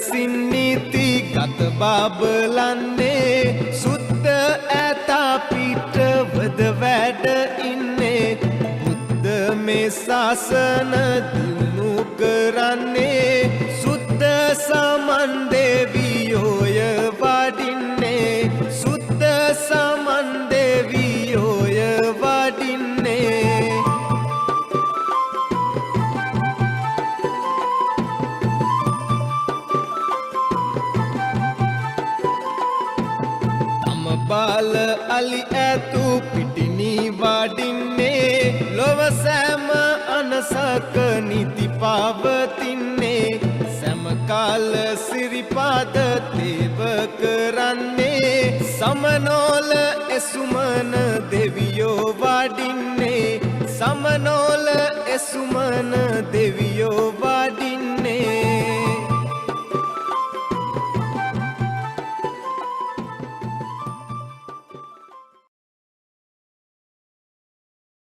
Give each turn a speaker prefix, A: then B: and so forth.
A: විසින් නීති ගත බබලන්නේ සුද්ධ ඇතා පිටවද වැඩ ඉන්නේ බුද්ධ මේ ශාසන දිනු කරන්නේ සුද්ධ සමන් දෙවියෝය වඩින්නේ සුද්ධ සමන් දෙවියෝය වඩින්නේ बाल अली ऐतु पिटनी वाडिन्ने लोव सैम अनसक नीति पावतिन्ने सैम काल सिरिपाद देव करन्ने समनोल एसुमन देवियो वाडिन्ने समनोल एसुमन देवी